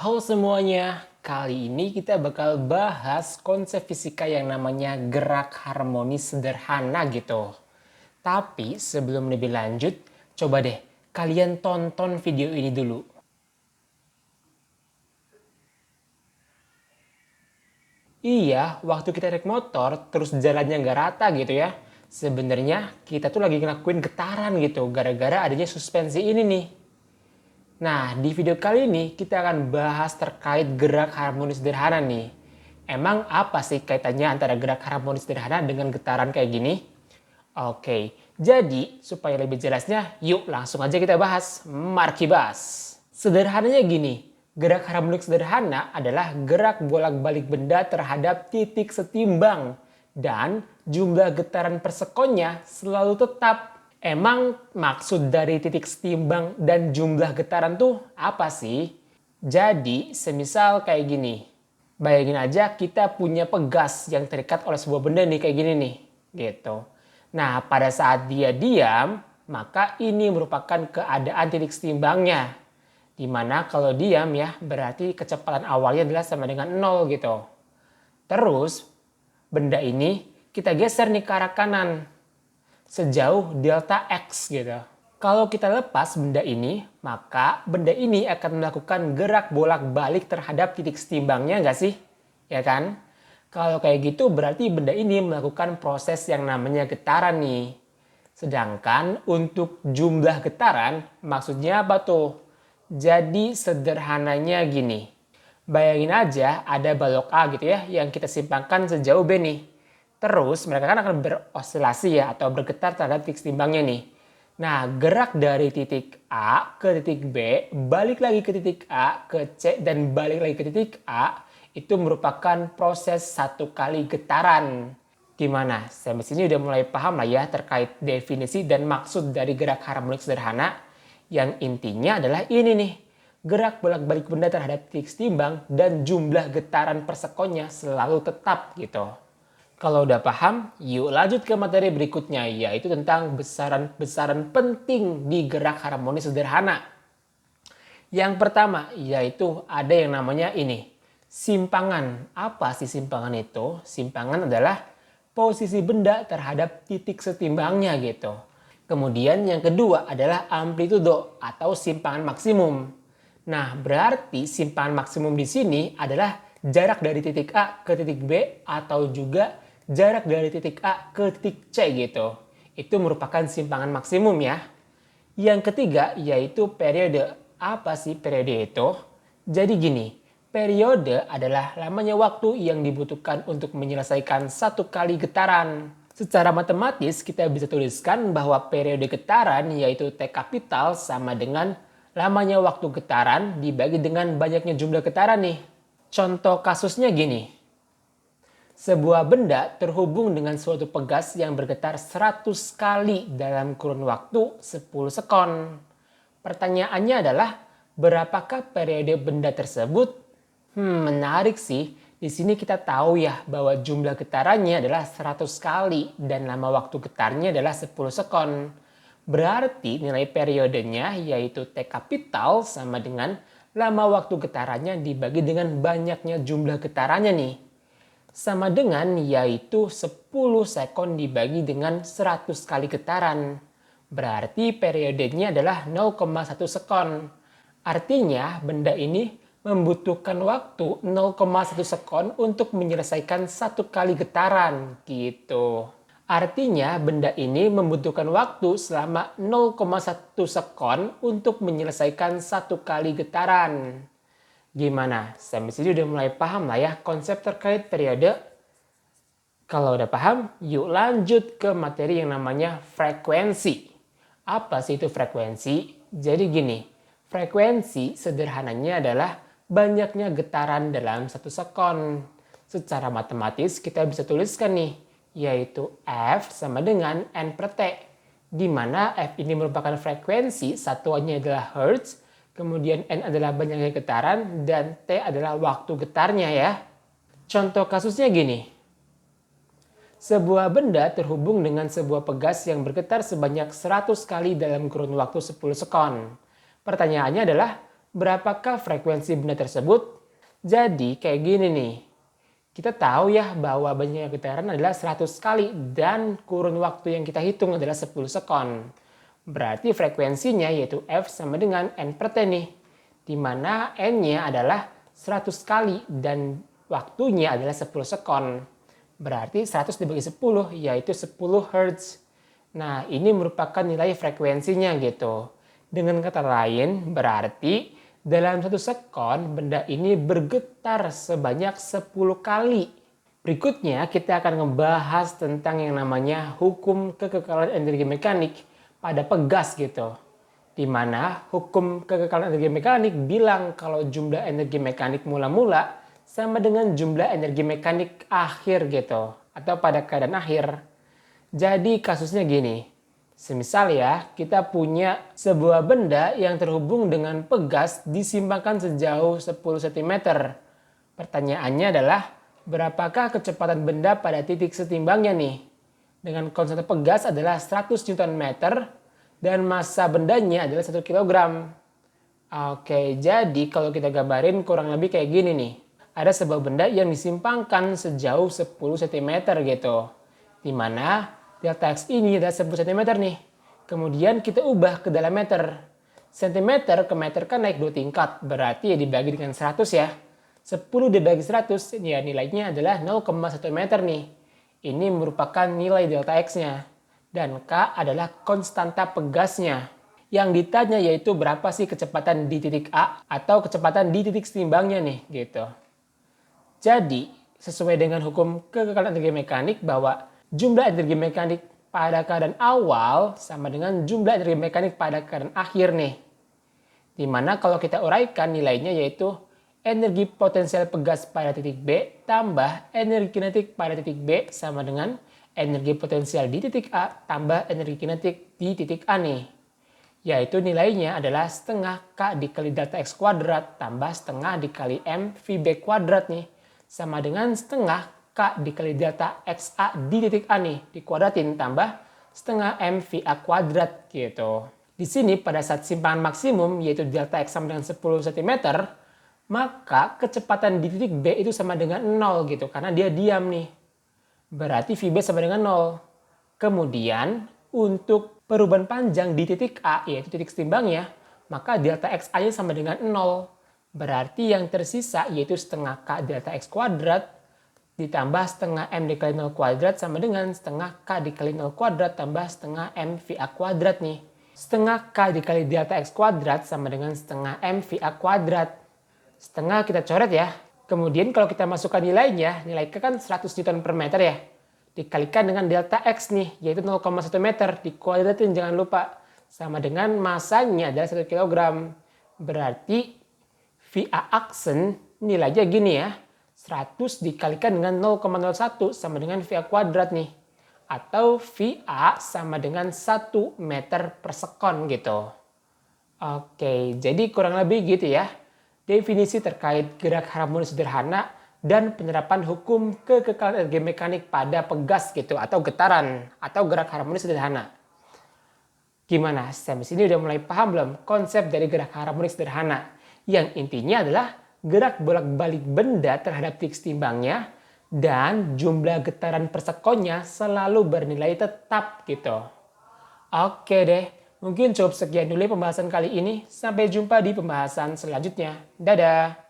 Halo semuanya, kali ini kita bakal bahas konsep fisika yang namanya gerak harmonis sederhana gitu. Tapi sebelum lebih lanjut, coba deh kalian tonton video ini dulu. Iya, waktu kita naik motor terus jalannya nggak rata gitu ya. Sebenarnya kita tuh lagi ngelakuin getaran gitu gara-gara adanya suspensi ini nih. Nah, di video kali ini kita akan bahas terkait gerak harmonis sederhana nih. Emang apa sih kaitannya antara gerak harmonis sederhana dengan getaran kayak gini? Oke, jadi supaya lebih jelasnya, yuk langsung aja kita bahas. Mari bahas. Sederhananya gini, gerak harmonik sederhana adalah gerak bolak-balik benda terhadap titik setimbang dan jumlah getaran per sekonnya selalu tetap. Emang maksud dari titik setimbang dan jumlah getaran tuh apa sih? Jadi, semisal kayak gini. Bayangin aja kita punya pegas yang terikat oleh sebuah benda nih kayak gini nih. Gitu. Nah, pada saat dia diam, maka ini merupakan keadaan titik setimbangnya. Dimana kalau diam ya, berarti kecepatan awalnya adalah sama dengan 0 gitu. Terus, benda ini kita geser nih ke arah kanan sejauh delta X gitu. Kalau kita lepas benda ini, maka benda ini akan melakukan gerak bolak-balik terhadap titik setimbangnya nggak sih? Ya kan? Kalau kayak gitu berarti benda ini melakukan proses yang namanya getaran nih. Sedangkan untuk jumlah getaran maksudnya apa tuh? Jadi sederhananya gini. Bayangin aja ada balok A gitu ya yang kita simpangkan sejauh B nih. Terus mereka kan akan berosilasi ya atau bergetar terhadap titik setimbangnya nih. Nah, gerak dari titik A ke titik B, balik lagi ke titik A, ke C, dan balik lagi ke titik A, itu merupakan proses satu kali getaran. Gimana? Sampai sini udah mulai paham lah ya terkait definisi dan maksud dari gerak harmonik sederhana. Yang intinya adalah ini nih. Gerak bolak-balik benda terhadap titik setimbang dan jumlah getaran per sekonnya selalu tetap gitu. Kalau udah paham, yuk lanjut ke materi berikutnya, yaitu tentang besaran-besaran penting di gerak harmonis sederhana. Yang pertama, yaitu ada yang namanya ini, simpangan. Apa sih simpangan itu? Simpangan adalah posisi benda terhadap titik setimbangnya gitu. Kemudian yang kedua adalah amplitudo atau simpangan maksimum. Nah, berarti simpangan maksimum di sini adalah jarak dari titik A ke titik B atau juga jarak dari titik A ke titik C gitu. Itu merupakan simpangan maksimum ya. Yang ketiga yaitu periode. Apa sih periode itu? Jadi gini, periode adalah lamanya waktu yang dibutuhkan untuk menyelesaikan satu kali getaran. Secara matematis kita bisa tuliskan bahwa periode getaran yaitu T kapital sama dengan lamanya waktu getaran dibagi dengan banyaknya jumlah getaran nih. Contoh kasusnya gini. Sebuah benda terhubung dengan suatu pegas yang bergetar 100 kali dalam kurun waktu 10 sekon. Pertanyaannya adalah, berapakah periode benda tersebut? Menarik sih. Di sini kita tahu ya bahwa jumlah getarannya adalah 100 kali dan lama waktu getarnya adalah 10 sekon. Berarti nilai periodenya yaitu T kapital sama dengan lama waktu getarannya dibagi dengan banyaknya jumlah getarannya nih. Sama dengan yaitu 10 sekon dibagi dengan 100 kali getaran. Berarti periodenya adalah 0,1 sekon. Artinya benda ini membutuhkan waktu 0,1 sekon untuk menyelesaikan satu kali getaran gitu. Artinya benda ini membutuhkan waktu selama 0,1 sekon untuk menyelesaikan satu kali getaran. Gimana? Sampai sini udah mulai paham lah ya konsep terkait periode. Kalau udah paham, yuk lanjut ke materi yang namanya frekuensi. Apa sih itu frekuensi? Jadi gini, frekuensi sederhananya adalah banyaknya getaran dalam satu sekon. Secara matematis kita bisa tuliskan nih, yaitu F sama dengan N per T. Di mana F ini merupakan frekuensi, satuannya adalah Hertz, kemudian N adalah banyaknya getaran, dan T adalah waktu getarnya ya. Contoh kasusnya gini. Sebuah benda terhubung dengan sebuah pegas yang bergetar sebanyak 100 kali dalam kurun waktu 10 sekon. Pertanyaannya adalah, berapakah frekuensi benda tersebut? Jadi kayak gini nih. Kita tahu ya bahwa banyaknya getaran adalah 100 kali dan kurun waktu yang kita hitung adalah 10 sekon. Berarti frekuensinya yaitu F sama dengan N per T nih. Di mana N-nya adalah 100 kali dan waktunya adalah 10 sekon. Berarti 100 dibagi 10 yaitu 10 Hz. Nah ini merupakan nilai frekuensinya gitu. Dengan kata lain berarti dalam 1 sekon, benda ini bergetar sebanyak 10 kali. Berikutnya, kita akan membahas tentang yang namanya hukum kekekalan energi mekanik pada pegas gitu. Di mana hukum kekekalan energi mekanik bilang kalau jumlah energi mekanik mula-mula sama dengan jumlah energi mekanik akhir gitu. Atau pada keadaan akhir. Jadi kasusnya gini. Semisal ya, kita punya sebuah benda yang terhubung dengan pegas disimpangkan sejauh 10 cm. Pertanyaannya adalah, berapakah kecepatan benda pada titik setimbangnya nih? Dengan konstanta pegas adalah 100 Nm dan massa bendanya adalah 1 kg. Oke, jadi kalau kita gambarin kurang lebih kayak gini nih. Ada sebuah benda yang disimpangkan sejauh 10 cm gitu. Dimana delta X ini adalah 10 cm nih. Kemudian kita ubah ke dalam meter. Cm ke meter kan naik 2 tingkat. Berarti ya dibagi dengan 100 ya. 10 dibagi 100 ya nilainya adalah 0,1 meter nih. Ini merupakan nilai delta X-nya. Dan K adalah konstanta pegasnya. Yang ditanya yaitu berapa sih kecepatan di titik A atau kecepatan di titik setimbangnya nih gitu. Jadi sesuai dengan hukum kekekalan energi mekanik bahwa jumlah energi mekanik pada keadaan awal sama dengan jumlah energi mekanik pada keadaan akhir nih. Dimana kalau kita uraikan nilainya yaitu energi potensial pegas pada titik B tambah energi kinetik pada titik B sama dengan energi potensial di titik A tambah energi kinetik di titik A nih. Yaitu nilainya adalah setengah K dikali delta X kuadrat tambah setengah dikali M VB kuadrat nih. Sama dengan setengah K dikali delta XA di titik A nih, dikuadratin tambah setengah M VA kuadrat gitu. Di sini pada saat simpangan maksimum yaitu delta X sama dengan 10 cm, maka kecepatan di titik B itu sama dengan 0 gitu, karena dia diam nih. Berarti VB sama dengan 0. Kemudian untuk perubahan panjang di titik A yaitu titik setimbangnya, maka delta XA-nya sama dengan 0. Berarti yang tersisa yaitu setengah K delta X kuadrat ditambah setengah M dikali 0 kuadrat sama dengan setengah K dikali 0 kuadrat tambah setengah M VA kuadrat nih. Setengah K dikali delta X kuadrat sama dengan setengah M VA kuadrat. Setengah kita coret ya. Kemudian kalau kita masukkan nilainya, nilai K kan 100 Newton per meter ya. Dikalikan dengan delta X nih, yaitu 0,1 meter. Dikuadratin jangan lupa. Sama dengan masanya adalah 1 kg. Berarti VA aksen nilainya gini ya. 100 dikalikan dengan 0,01 sama dengan VA kuadrat nih. Atau VA sama dengan 1 meter per sekon gitu. Oke, jadi kurang lebih gitu ya. Definisi terkait gerak harmonis sederhana dan penerapan hukum kekekalan energi mekanik pada pegas gitu. Atau getaran atau gerak harmonis sederhana. Gimana? Sampai sini udah mulai paham belum konsep dari gerak harmonis sederhana? Yang intinya adalah gerak bolak-balik benda terhadap titik setimbangnya dan jumlah getaran per sekonnya selalu bernilai tetap gitu. Oke deh, mungkin cukup sekian dulu pembahasan kali ini. Sampai jumpa di pembahasan selanjutnya. Dadah!